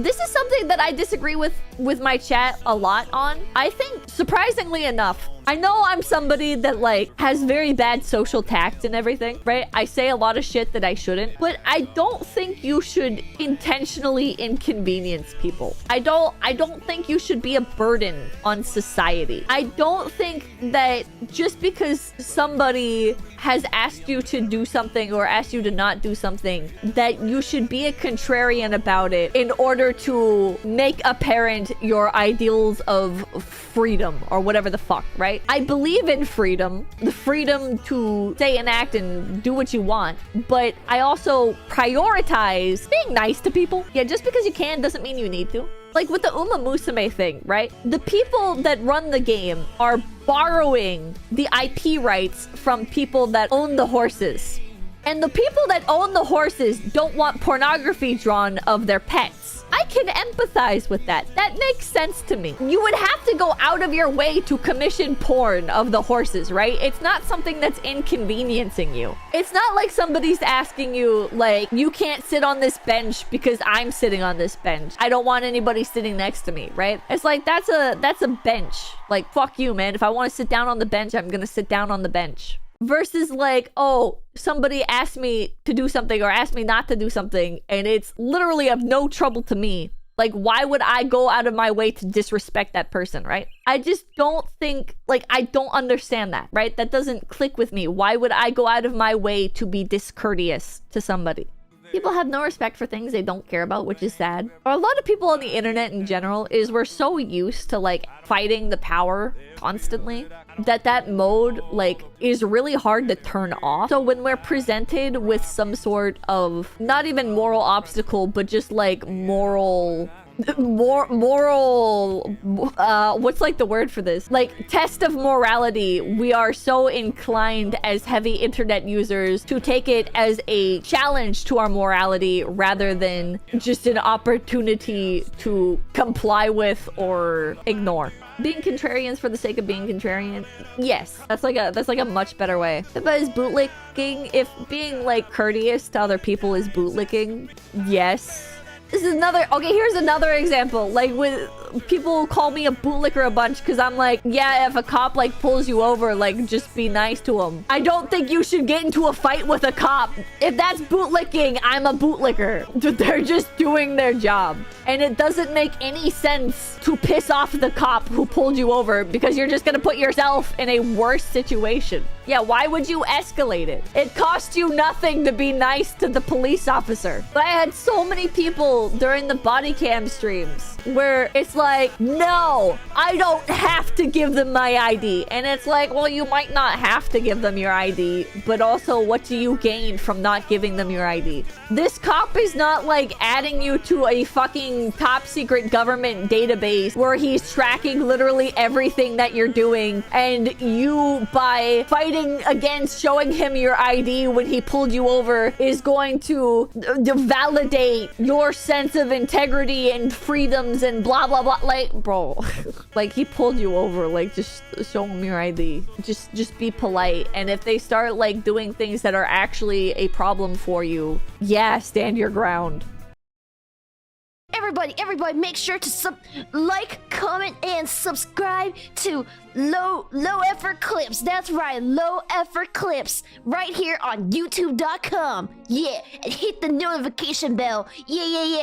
this is something that I disagree with my chat a lot on. I think, surprisingly enough, I know I'm somebody that like has very bad social tact and everything, right? I say a lot of shit that I shouldn't, but I don't think you should intentionally inconvenience people. I don't think you should be a burden on society. I don't think that just because somebody has asked you to do something or asked you to not do something, that you should be a contrarian about it in order to make apparent your ideals of freedom or whatever the fuck, right? I believe in freedom, the freedom to say and act and do what you want, but I also prioritize being nice to people. Yeah, just because you can doesn't mean you need to. Like with the Uma Musume thing, right? The people that run the game are borrowing the IP rights from people that own the horses. And the people that own the horses don't want pornography drawn of their pets. I can empathize with that. That makes sense to me. You would have to go out of your way to commission porn of the horses, right? It's not something that's inconveniencing you. It's not like somebody's asking you, like, you can't sit on this bench because I'm sitting on this bench. I don't want anybody sitting next to me, right? It's like, that's a bench. Like, fuck you, man. If I want to sit down on the bench, I'm gonna sit down on the bench. Versus like, oh, somebody asked me to do something or asked me not to do something, and it's literally of no trouble to me. Like, why would I go out of my way to disrespect that person, right? I just don't think, like, I don't understand that, right? That doesn't click with me. Why would I go out of my way to be discourteous to somebody? People have no respect for things they don't care about, which is sad. Or a lot of people on the internet in general is we're so used to like fighting the power constantly that mode like is really hard to turn off. So when we're presented with some sort of not even moral obstacle, but just like moral what's like the word for this, like test of morality, we are so inclined as heavy internet users to take it as a challenge to our morality rather than just an opportunity to comply with or ignore. Being contrarians for the sake of being contrarian, yes, that's like a much better way. Pippa is bootlicking. If being like courteous to other people is bootlicking, yes. This is another, okay, here's another example. Like, with people call me a bootlicker a bunch because I'm like, yeah, if a cop like pulls you over, like just be nice to him. I don't think you should get into a fight with a cop. If that's bootlicking, I'm a bootlicker. They're just doing their job. And it doesn't make any sense to piss off the cop who pulled you over because you're just gonna put yourself in a worse situation. Yeah, why would you escalate it? It costs you nothing to be nice to the police officer. But I had so many people during the body cam streams where it's like, no, I don't have to give them my ID. And it's like, well, you might not have to give them your ID, but also what do you gain from not giving them your ID? This cop is not like adding you to a fucking top secret government database where he's tracking literally everything that you're doing, and you, by fighting against showing him your ID when he pulled you over, is going to validate your sense of integrity and freedoms and blah blah blah. Like, bro, like, he pulled you over, like, just show him your ID. Just be polite. And if they start like doing things that are actually a problem for you, yeah, stand your ground. Everybody, make sure to like, comment, and subscribe to Low Effort Clips. That's right, Low Effort Clips, right here on YouTube.com. Yeah, and hit the notification bell. Yeah.